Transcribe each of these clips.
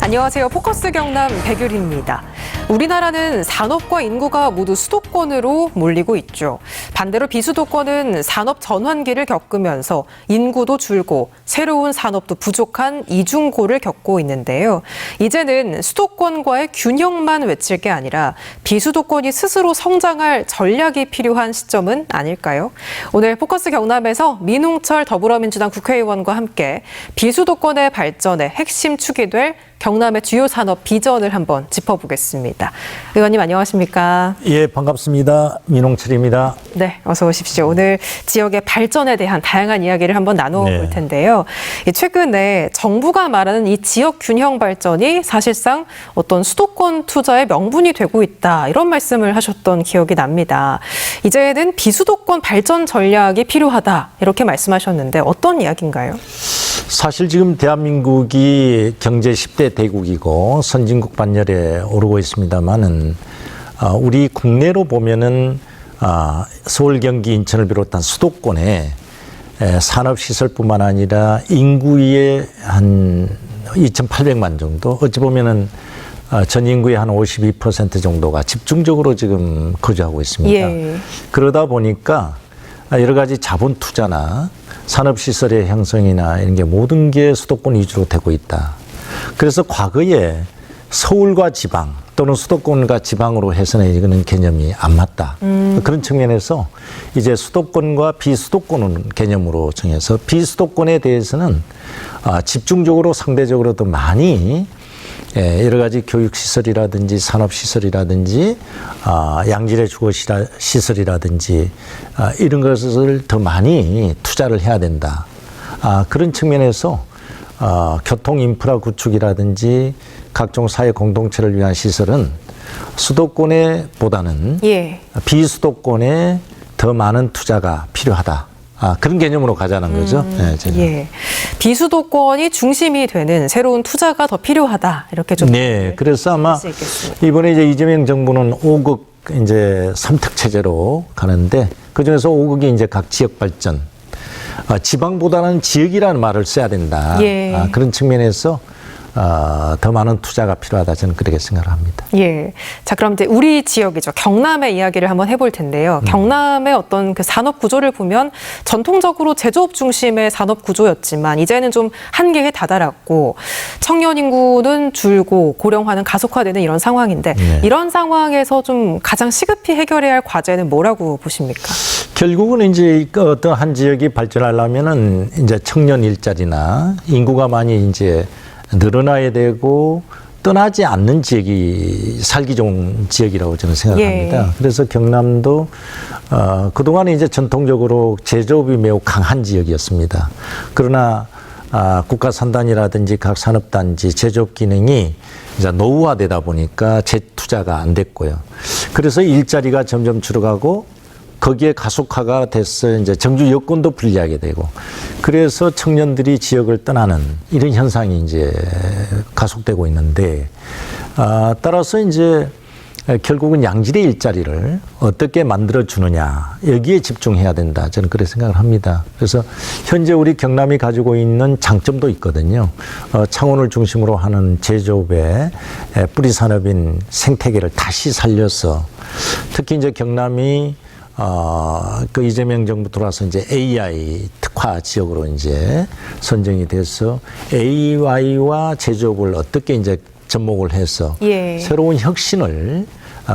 안녕하세요. 포커스 경남 백유리입니다. 우리나라는 산업과 인구가 모두 수도권으로 몰리고 있죠. 반대로 비수도권은 산업 전환기를 겪으면서 인구도 줄고 새로운 산업도 부족한 이중고를 겪고 있는데요. 이제는 수도권과의 균형만 외칠 게 아니라 비수도권이 스스로 성장할 전략이 필요한 시점은 아닐까요? 오늘 포커스 경남에서 민웅철 더불어민주당 국회의원과 함께 비수도권의 발전의 핵심 축이 될 경남의 주요 산업 비전을 한번 짚어보겠습니다. 의원님 안녕하십니까? 예, 반갑습니다. 민홍철입니다. 네, 어서 오십시오. 오늘 지역의 발전에 대한 다양한 이야기를 한번 나눠볼 텐데요. 최근에 정부가 말하는 이 지역 균형 발전이 사실상 어떤 수도권 투자의 명분이 되고 있다, 이런 말씀을 하셨던 기억이 납니다. 이제는 비수도권 발전 전략이 필요하다, 이렇게 말씀하셨는데 어떤 이야기인가요? 사실 지금 대한민국이 경제 10대 대국이고 선진국 반열에 오르고 있습니다만은 우리 국내로 보면은 서울, 경기, 인천을 비롯한 수도권에 산업시설뿐만 아니라 인구의 한 2,800만 정도, 어찌 보면은 전 인구의 한 52% 정도가 집중적으로 지금 거주하고 있습니다. 예. 그러다 보니까 여러 가지 자본 투자나 산업시설의 형성이나 이런 게 모든 게 수도권 위주로 되고 있다. 그래서 과거에 서울과 지방 또는 수도권과 지방으로 해서는 이거는 개념이 안 맞다. 그런 측면에서 이제 수도권과 비수도권은 개념으로 정해서 비수도권에 대해서는 집중적으로 상대적으로 더 많이 여러 가지 교육시설이라든지 산업시설이라든지 양질의 주거시설이라든지 이런 것을 더 많이 투자를 해야 된다. 그런 측면에서 교통인프라 구축이라든지 각종 사회 공동체를 위한 시설은 수도권에 보다는 비수도권에 더 많은 투자가 필요하다. 그런 개념으로 가자는 거죠. 예. 비수도권이 중심이 되는 새로운 투자가 더 필요하다, 이렇게 좀. 네. 그래서 아마 이번에 이제 이재명 정부는 5급 이제 3특 체제로 가는데 그 중에서 5극이 이제 각 지역 발전, 지방보다는 지역이라는 말을 써야 된다. 그런 측면에서 더 많은 투자가 필요하다, 저는 그렇게 생각을 합니다. 예. 자, 그럼 이제 우리 지역이죠. 경남의 이야기를 한번 해볼 텐데요. 경남의 어떤 그 산업 구조를 보면 전통적으로 제조업 중심의 산업 구조였지만 이제는 좀 한계에 다다랐고 청년 인구는 줄고 고령화는 가속화되는 이런 상황인데 이런 상황에서 좀 가장 시급히 해결해야 할 과제는 뭐라고 보십니까? 결국은 이제 어떤 한 지역이 발전하려면은 이제 청년 일자리나 인구가 많이 이제 늘어나야 되고 떠나지 않는 지역이 살기 좋은 지역이라고 저는 생각합니다. 그래서 경남도 그동안에 이제 전통적으로 제조업이 매우 강한 지역이었습니다. 그러나 국가 산단이라든지 각 산업단지 제조업 기능이 이제 노후화되다 보니까 재투자가 안 됐고요. 그래서 일자리가 점점 줄어가고 거기에 가속화가 돼서 이제 정주 여건도 불리하게 되고 그래서 청년들이 지역을 떠나는 이런 현상이 이제 가속되고 있는데 따라서 이제 결국은 양질의 일자리를 어떻게 만들어 주느냐, 여기에 집중해야 된다, 저는 그렇게 생각을 합니다. 그래서 현재 우리 경남이 가지고 있는 장점도 있거든요. 창원을 중심으로 하는 제조업의 뿌리 산업인 생태계를 다시 살려서 특히 이제 경남이 그 이재명 정부 들어와서 이제 AI 특화 지역으로 이제 선정이 돼서 AI와 제조업을 어떻게 이제 접목을 해서 새로운 혁신을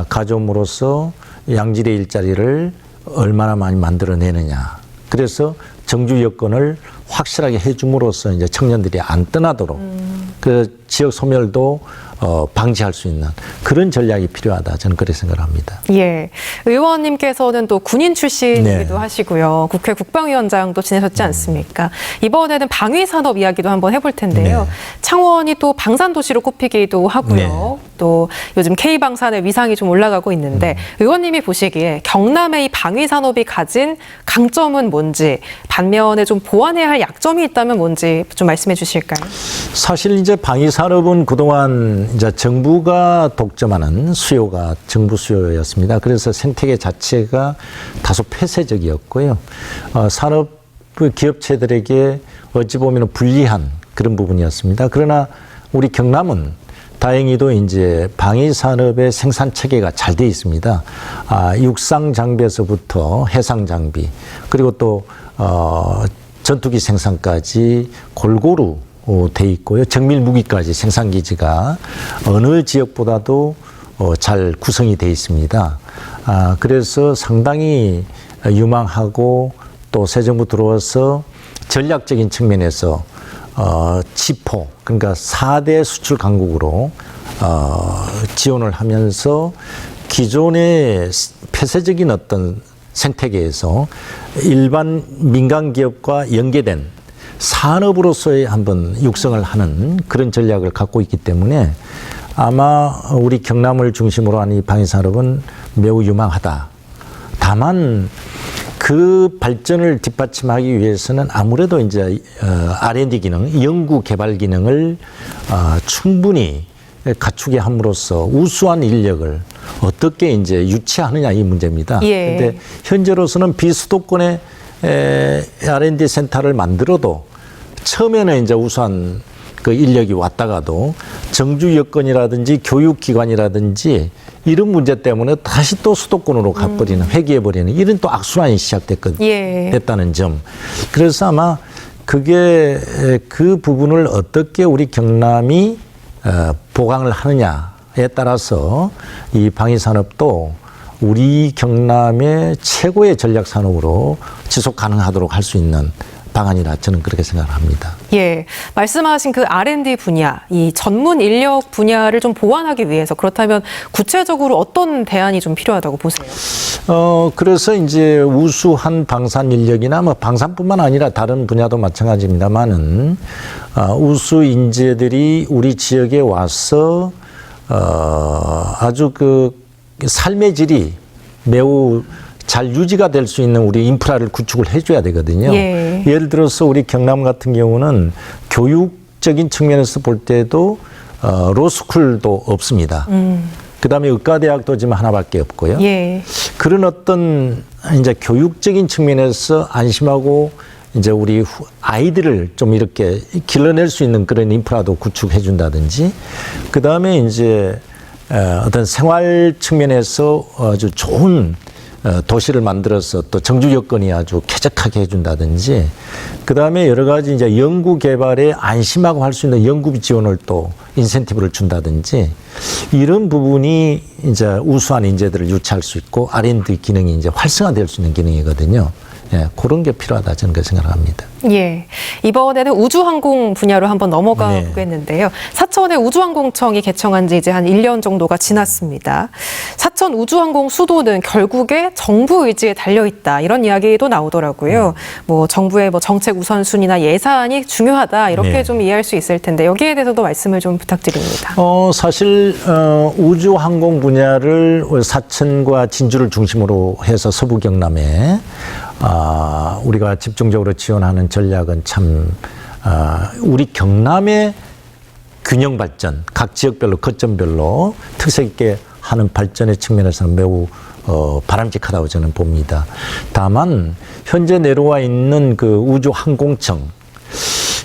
가져옴으로써 양질의 일자리를 얼마나 많이 만들어내느냐. 그래서 정주 여건을 확실하게 해줌으로써 이제 청년들이 안 떠나도록 그 지역 소멸도 방지할 수 있는 그런 전략이 필요하다, 저는 그렇게 생각합니다. 예, 의원님께서는 또 군인 출신이기도 하시고요. 국회 국방위원장도 지내셨지 않습니까? 이번에는 방위산업 이야기도 한번 해볼 텐데요. 창원이 또 방산도시로 꼽히기도 하고요. 또 요즘 K방산의 위상이 좀 올라가고 있는데 의원님이 보시기에 경남의 이 방위산업이 가진 강점은 뭔지, 반면에 좀 보완해야 할 약점이 있다면 뭔지 좀 말씀해 주실까요? 사실 이제 방위산업은 그동안 이제 정부가 독점하는 수요가 정부 수요였습니다. 그래서 생태계 자체가 다소 폐쇄적이었고요. 산업 기업체들에게 어찌 보면 불리한 그런 부분이었습니다. 그러나 우리 경남은 다행히도 이제 방위 산업의 생산 체계가 잘 돼 있습니다. 육상 장비에서부터 해상 장비 그리고 또 전투기 생산까지 골고루 돼 있고요. 정밀 무기까지 생산 기지가 어느 지역보다도 잘 구성이 돼 있습니다. 그래서 상당히 유망하고 또 새 정부 들어와서 전략적인 측면에서 지포 그러니까 4대 수출 강국으로 지원을 하면서 기존의 폐쇄적인 어떤 생태계에서 일반 민간 기업과 연계된 산업으로서의 한번 육성을 하는 그런 전략을 갖고 있기 때문에 아마 우리 경남을 중심으로 한 이 방위산업은 매우 유망하다. 다만 그 발전을 뒷받침하기 위해서는 아무래도 이제 R&D 기능, 연구 개발 기능을 충분히 갖추게 함으로써 우수한 인력을 어떻게 이제 유치하느냐 이 문제입니다. 그런데 예. 현재로서는 비수도권의 R&D 센터를 만들어도 처음에는 이제 우수한 그 인력이 왔다가도 정주 여건이라든지 교육기관이라든지 이런 문제 때문에 다시 또 수도권으로 가버리는 회귀해버리는 이런 또 악순환이 됐다는 점. 그래서 아마 그게 그 부분을 어떻게 우리 경남이 보강을 하느냐에 따라서 이 방위산업도 우리 경남의 최고의 전략산업으로 지속 가능하도록 할 수 있는 방안이라 저는 그렇게 생각을 합니다. 예, 말씀하신 그 R&D 분야, 이 전문 인력 분야를 좀 보완하기 위해서 그렇다면 구체적으로 어떤 대안이 좀 필요하다고 보세요? 그래서 이제 우수한 방산 인력이나 뭐 방산뿐만 아니라 다른 분야도 마찬가지입니다만은 우수 인재들이 우리 지역에 와서 아주 그 삶의 질이 매우 잘 유지가 될 수 있는 우리 인프라를 구축을 해줘야 되거든요. 예. 예를 들어서 우리 경남 같은 경우는 교육적인 측면에서 볼 때도 로스쿨도 없습니다. 그다음에 의과대학도 지금 하나밖에 없고요. 예. 그런 어떤 이제 교육적인 측면에서 안심하고 이제 우리 아이들을 좀 이렇게 길러낼 수 있는 그런 인프라도 구축해 준다든지 그다음에 이제 어떤 생활 측면에서 아주 좋은 도시를 만들어서 또 정주 여건이 아주 쾌적하게 해준다든지 그 다음에 여러 가지 이제 연구 개발에 안심하고 할 수 있는 연구비 지원을 또 인센티브를 준다든지 이런 부분이 이제 우수한 인재들을 유치할 수 있고 R&D 기능이 이제 활성화될 수 있는 기능이거든요. 예, 그런 게 필요하다 저는 그렇게 생각합니다. 예, 이번에는 우주항공 분야로 한번 넘어가 네. 보겠는데요. 사천의 우주항공청이 개청한 지 이제 한 1년 정도가 지났습니다. 사천 우주항공 수도는 결국에 정부 의지에 달려 있다 이런 이야기도 나오더라고요. 뭐 정부의 뭐 정책 우선순위나 예산이 중요하다 이렇게 네. 좀 이해할 수 있을 텐데 여기에 대해서도 말씀을 좀 부탁드립니다. 사실 우주항공 분야를 사천과 진주를 중심으로 해서 서부 경남에 우리가 집중적으로 지원하는 전략은 참 우리 경남의 균형 발전, 각 지역별로 거점별로 특색 있게 하는 발전의 측면에서는 매우 바람직하다고 저는 봅니다. 다만 현재 내려와 있는 그 우주항공청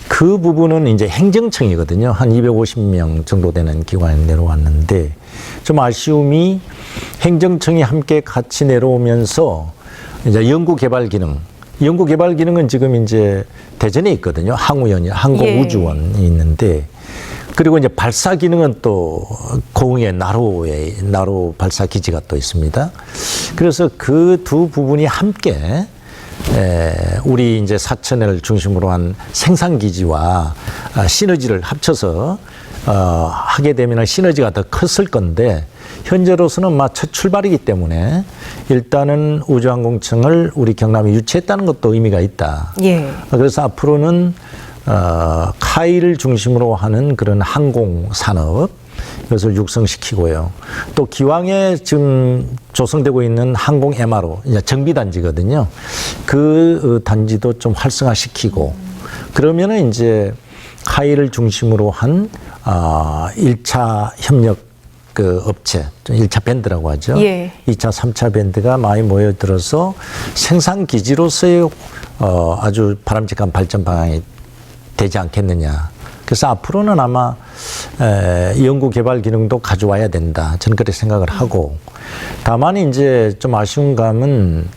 그 부분은 이제 행정청이거든요. 한 250명 정도 되는 기관이 내려왔는데 좀 아쉬움이 행정청이 함께 같이 내려오면서 이제 연구개발 기능은 지금 이제 대전에 있거든요. 항공우주원이 있는데 그리고 이제 발사 기능은 또 고흥의 나로 발사 기지가 또 있습니다. 그래서 그 두 부분이 함께 우리 이제 사천을 중심으로 한 생산 기지와 시너지를 합쳐서 하게 되면 시너지가 더 컸을 건데 현재로서는 첫 출발이기 때문에 일단은 우주항공청을 우리 경남이 유치했다는 것도 의미가 있다. 예. 그래서 앞으로는 카이를 중심으로 하는 그런 항공 산업 이것을 육성시키고요. 또 기왕에 지금 조성되고 있는 항공 MRO 이제 정비 단지거든요. 그 단지도 좀 활성화시키고 그러면은 이제 카이를 중심으로 한 1차 협력 그 업체, 1차 밴드라고 하죠. 예. 2차, 3차 밴드가 많이 모여들어서 생산 기지로서의 아주 바람직한 발전 방향이 되지 않겠느냐. 그래서 앞으로는 아마 연구 개발 기능도 가져와야 된다. 저는 그렇게 생각을 하고, 다만 이제 좀 아쉬운 감은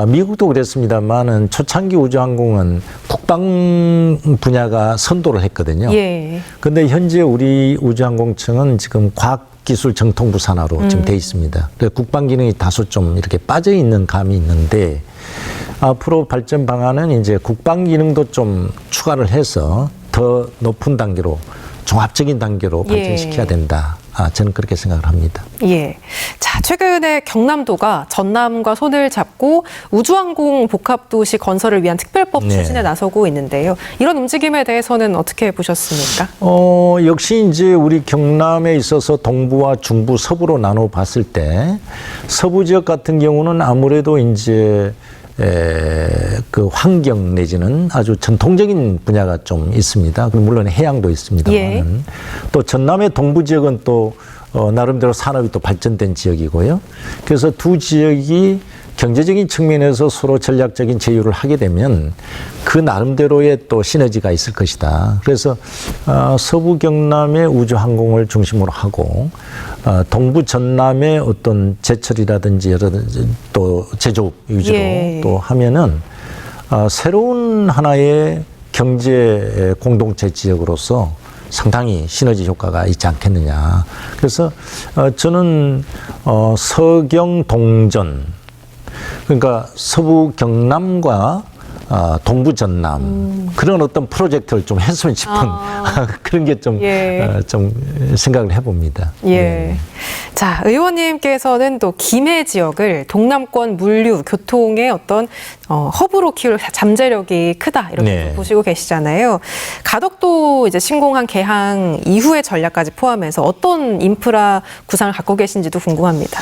미국도 그랬습니다만은 초창기 우주항공은 국방 분야가 선도를 했거든요. 예. 근데 현재 우리 우주항공청은 지금 과학기술 정통부 산하로 지금 돼 있습니다. 그래서 국방 기능이 다소 좀 이렇게 빠져 있는 감이 있는데, 앞으로 발전 방안은 이제 국방 기능도 좀 추가를 해서 더 높은 단계로, 종합적인 단계로 발전시켜야 된다. 저는 그렇게 생각을 합니다. 예. 자, 최근에 경남도가 전남과 손을 잡고 우주항공 복합도시 건설을 위한 특별법 네. 추진에 나서고 있는데요. 이런 움직임에 대해서는 어떻게 보셨습니까? 역시 이제 우리 경남에 있어서 동부와 중부, 서부로 나눠 봤을 때 서부 지역 같은 경우는 아무래도 이제 그 환경 내지는 아주 전통적인 분야가 좀 있습니다. 물론 해양도 있습니다만, 예. 또 전남의 동부 지역은 또 나름대로 산업이 또 발전된 지역이고요. 그래서 두 지역이 경제적인 측면에서 서로 전략적인 제휴를 하게 되면 그 나름대로의 또 시너지가 있을 것이다. 그래서 서부 경남의 우주항공을 중심으로 하고 동부 전남의 어떤 제철이라든지 또 제조업 위주로 예. 또 하면은 새로운 하나의 경제 공동체 지역으로서 상당히 시너지 효과가 있지 않겠느냐. 그래서 저는 서경 동전, 그러니까 서부 경남과 동부 전남 그런 어떤 프로젝트를 좀 했으면 싶은 그런 게 좀 예. 좀 생각을 해봅니다. 예. 자, 의원님께서는 또 김해 지역을 동남권 물류, 교통의 어떤 허브로 키울 잠재력이 크다 이렇게 네. 보시고 계시잖아요. 가덕도 이제 신공항 개항 이후의 전략까지 포함해서 어떤 인프라 구상을 갖고 계신지도 궁금합니다.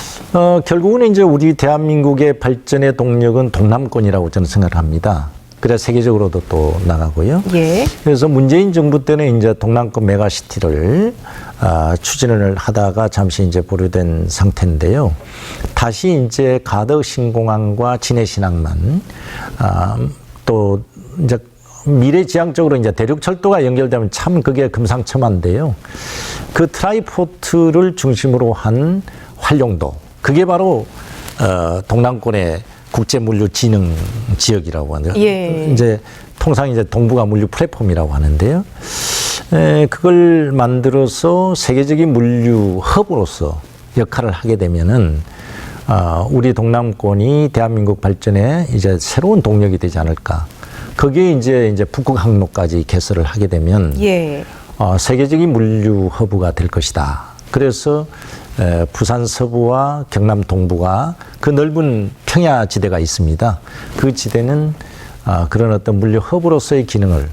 결국은 이제 우리 대한민국의 발전의 동력은 동남권이라고 저는 생각을 합니다. 그래야 세계적으로도 또 나가고요. 예. 그래서 문재인 정부 때는 이제 동남권 메가시티를 추진을 하다가 잠시 이제 보류된 상태인데요. 다시 이제 가덕 신공항과 진해 신항만 또 이제 미래지향적으로 이제 대륙철도가 연결되면 참 그게 금상첨화인데요. 그 트라이포트를 중심으로 한 활용도, 그게 바로 동남권의 국제물류진흥 지역이라고 하는데요. 예. 이제 통상 이제 동북아 물류 플랫폼이라고 하는데요. 그걸 만들어서 세계적인 물류 허브로서 역할을 하게 되면은 우리 동남권이 대한민국 발전에 이제 새로운 동력이 되지 않을까. 거기에 이제 북극 항로까지 개설을 하게 되면 예. 세계적인 물류 허브가 될 것이다. 그래서 부산 서부와 경남 동부가 그 넓은 평야 지대가 있습니다. 그 지대는 그런 어떤 물류 허브로서의 기능을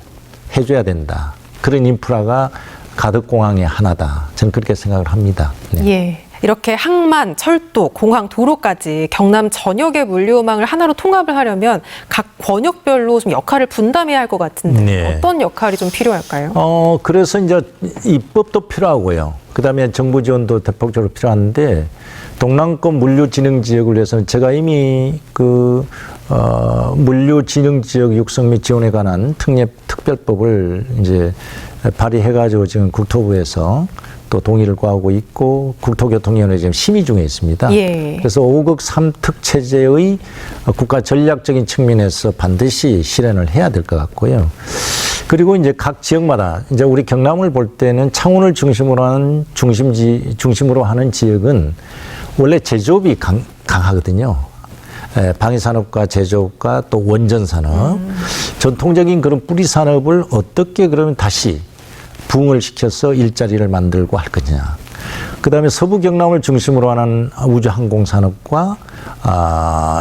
해줘야 된다. 그런 인프라가 가덕공항의 하나다. 저는 그렇게 생각을 합니다. 네. 예. 이렇게 항만, 철도, 공항, 도로까지 경남 전역의 물류망을 하나로 통합을 하려면 각 권역별로 좀 역할을 분담해야 할 것 같은데 네. 어떤 역할이 좀 필요할까요? 그래서 이제 입법도 필요하고요. 그다음에 정부 지원도 대폭적으로 필요한데 동남권 물류진흥지역을 위해서는 제가 이미 그 물류진흥지역 육성 및 지원에 관한 특별법을 이제 발의해가지고 지금 국토부에서 또 동의를 구하고 있고 국토교통위원회 지금 심의 중에 있습니다. 예. 그래서 5급 3특 체제의 국가 전략적인 측면에서 반드시 실현을 해야 될 것 같고요. 그리고 이제 각 지역마다 이제 우리 경남을 볼 때는 창원을 중심으로 하는 지역은 원래 제조업이 강하거든요. 방위산업과 제조업과 또 원전산업, 전통적인 그런 뿌리 산업을 어떻게 그러면 다시 부흥을 시켜서 일자리를 만들고 할 거냐. 그다음에 서부 경남을 중심으로 하는 우주 항공 산업과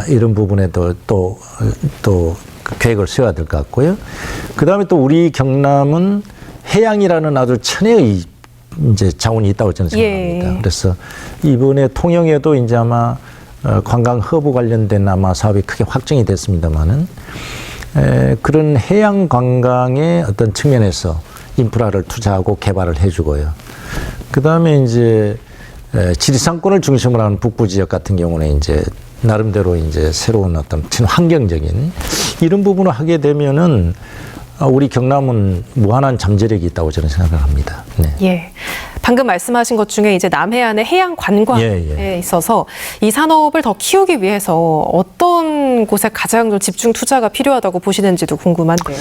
이런 부분에도 또 계획을 세워야 될 것 같고요. 그다음에 또 우리 경남은 해양이라는 아주 천혜의 이제 자원이 있다고 저는 생각합니다. 예. 그래서 이번에 통영에도 이제 아마 관광 허브 관련된 아마 사업이 크게 확정이 됐습니다만은 그런 해양 관광의 어떤 측면에서 인프라를 투자하고 개발을 해주고요. 그 다음에 이제 지리산권을 중심으로 하는 북부 지역 같은 경우는 이제 나름대로 이제 새로운 어떤 친환경적인 이런 부분을 하게 되면은 우리 경남은 무한한 잠재력이 있다고 저는 생각을 합니다. 네. 예. 방금 말씀하신 것 중에 이제 남해안의 해양 관광에 있어서 이 산업을 더 키우기 위해서 어떤 곳에 가장 좀 집중 투자가 필요하다고 보시는지도 궁금한데요.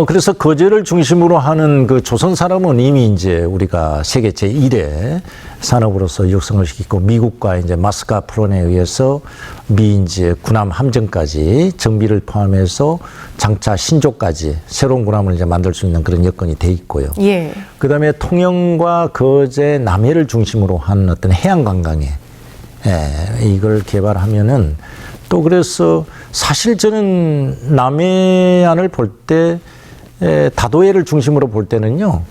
그래서 거제를 중심으로 하는 그 조선 산업은 이미 이제 우리가 세계 제1의 산업으로서 육성을 시키고 미국과 이제 마스카 프론에 의해서 미 이제 군함 함정까지 정비를 포함해서 장차 신조까지 새로운 군함을 이제 만들 수 있는 그런 여건이 돼 있고요. 예. 그다음에 통영과 거제, 남해를 중심으로 한 어떤 해양 관광에 이걸 개발하면은 또 그래서 사실 저는 남해안을 볼 때 다도해를 중심으로 볼 때는요.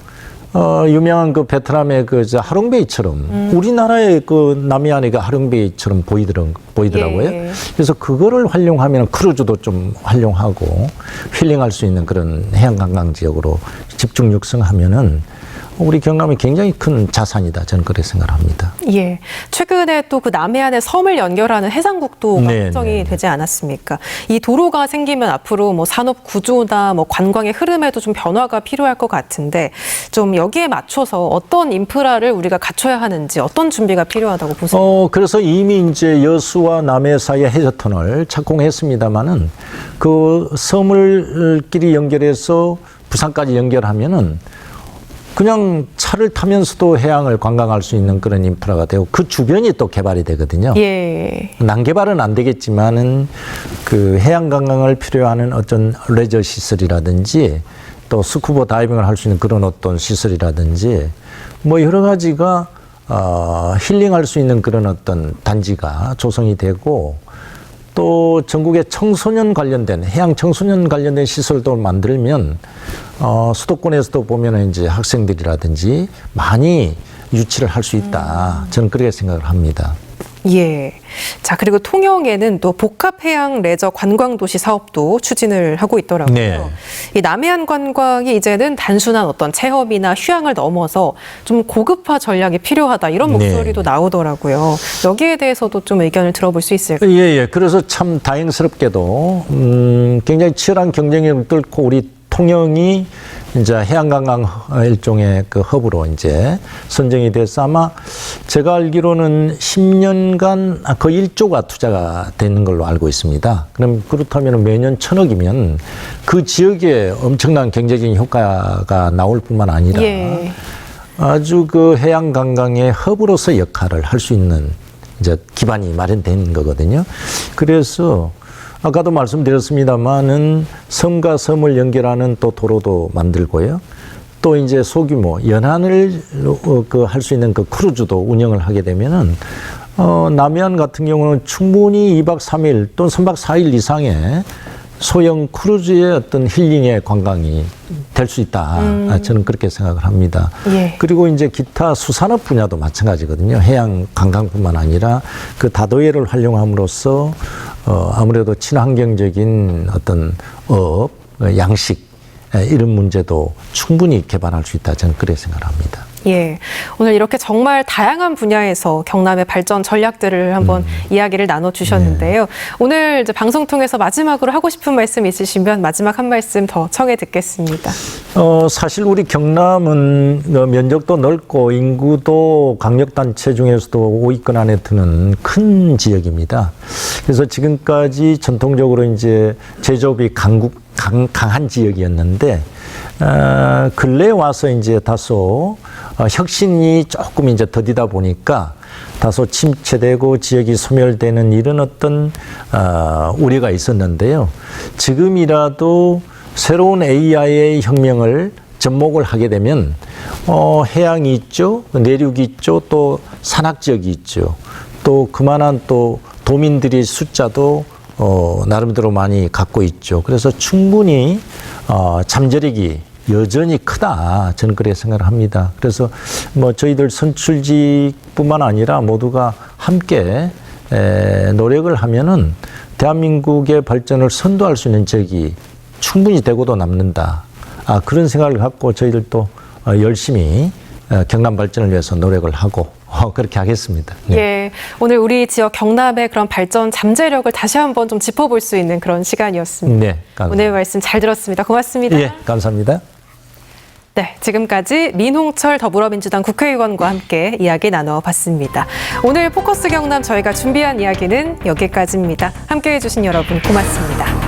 유명한 그 베트남의 그 하롱베이처럼 우리나라의 그 남해안의 그 하롱베이처럼 보이더라고요. 예. 그래서 그거를 활용하면 크루즈도 좀 활용하고 힐링할 수 있는 그런 해양 관광 지역으로 집중 육성하면은 우리 경남이 굉장히 큰 자산이다. 저는 그렇게 생각합니다. 예. 최근에 또 그 남해안의 섬을 연결하는 해상국도가 네, 확정이 네. 되지 않았습니까? 이 도로가 생기면 앞으로 뭐 산업 구조나 뭐 관광의 흐름에도 좀 변화가 필요할 것 같은데 좀 여기에 맞춰서 어떤 인프라를 우리가 갖춰야 하는지 어떤 준비가 필요하다고 보세요? 그래서 이미 이제 여수와 남해 사이에 해저터널 착공했습니다마는 그 섬을끼리 연결해서 부산까지 연결하면은 그냥 차를 타면서도 해양을 관광할 수 있는 그런 인프라가 되고 그 주변이 또 개발이 되거든요. 예. 난개발은 안 되겠지만은 그 해양 관광을 필요하는 어떤 레저 시설이라든지 또 스쿠버 다이빙을 할 수 있는 그런 어떤 시설이라든지 뭐 여러 가지가 힐링할 수 있는 그런 어떤 단지가 조성이 되고 또 전국에 청소년 관련된 해양 청소년 관련된 시설도 만들면 수도권에서도 보면은 이제 학생들이라든지 많이 유치를 할 수 있다. 저는 그렇게 생각을 합니다. 예. 자, 그리고 통영에는 또 복합해양 레저 관광도시 사업도 추진을 하고 있더라고요. 네. 이 남해안 관광이 이제는 단순한 어떤 체험이나 휴양을 넘어서 좀 고급화 전략이 필요하다 이런 목소리도 나오더라고요. 여기에 대해서도 좀 의견을 들어볼 수 있을까요? 예. 그래서 참 다행스럽게도 굉장히 치열한 경쟁력을 뚫고 우리 통영이 이제 해양관광 일종의 그 허브로 이제 선정이 돼서 아마 제가 알기로는 10년간 거의 1조가 투자가 되는 걸로 알고 있습니다. 그럼 그렇다면 매년 1,000억이면 그 지역에 엄청난 경제적인 효과가 나올 뿐만 아니라 예. 아주 그 해양관광의 허브로서 역할을 할 수 있는 이제 기반이 마련된 거거든요. 그래서 아까도 말씀드렸습니다만은 섬과 섬을 연결하는 또 도로도 만들고요. 또 이제 소규모 연안을 그 할 수 있는 그 크루즈도 운영을 하게 되면은 남해안 같은 경우는 충분히 2박 3일 또는 3박 4일 이상의 소형 크루즈의 어떤 힐링의 관광이 될 수 있다. 저는 그렇게 생각을 합니다. 예. 그리고 이제 기타 수산업 분야도 마찬가지거든요. 해양 관광뿐만 아니라 그 다도해를 활용함으로써 아무래도 친환경적인 어떤 업, 양식 이런 문제도 충분히 개발할 수 있다. 저는 그렇게 생각합니다. 예, 오늘 이렇게 정말 다양한 분야에서 경남의 발전 전략들을 한번 이야기를 나눠주셨는데요. 오늘 이제 방송 통해서 마지막으로 하고 싶은 말씀 있으시면 마지막 한 말씀 더 청해 듣겠습니다. 사실 우리 경남은 면적도 넓고 인구도 강력단체 중에서도 5위권 안에 드는 큰 지역입니다. 그래서 지금까지 전통적으로 이제 제조업이 강한 지역이었는데 근래에 와서 이제 다소 혁신이 조금 이제 더디다 보니까 다소 침체되고 지역이 소멸되는 이런 어떤 우려가 있었는데요. 지금이라도 새로운 AI의 혁명을 접목을 하게 되면 해양이 있죠, 내륙이 있죠, 또 산악 지역이 있죠. 또 그만한 또 도민들의 숫자도 나름대로 많이 갖고 있죠. 그래서 충분히 잠재력이 여전히 크다. 저는 그렇게 생각을 합니다. 그래서 뭐 저희들 선출직뿐만 아니라 모두가 함께 노력을 하면은 대한민국의 발전을 선도할 수 있는 지역이 충분히 되고도 남는다. 그런 생각을 갖고 저희들도 열심히 경남 발전을 위해서 노력을 하고 그렇게 하겠습니다. 네. 예, 오늘 우리 지역 경남의 그런 발전 잠재력을 다시 한번 좀 짚어볼 수 있는 그런 시간이었습니다. 네, 감사합니다. 오늘 말씀 잘 들었습니다. 고맙습니다. 예, 감사합니다. 네, 지금까지 민홍철 더불어민주당 국회의원과 함께 이야기 나눠봤습니다. 오늘 포커스 경남 저희가 준비한 이야기는 여기까지입니다. 함께해 주신 여러분 고맙습니다.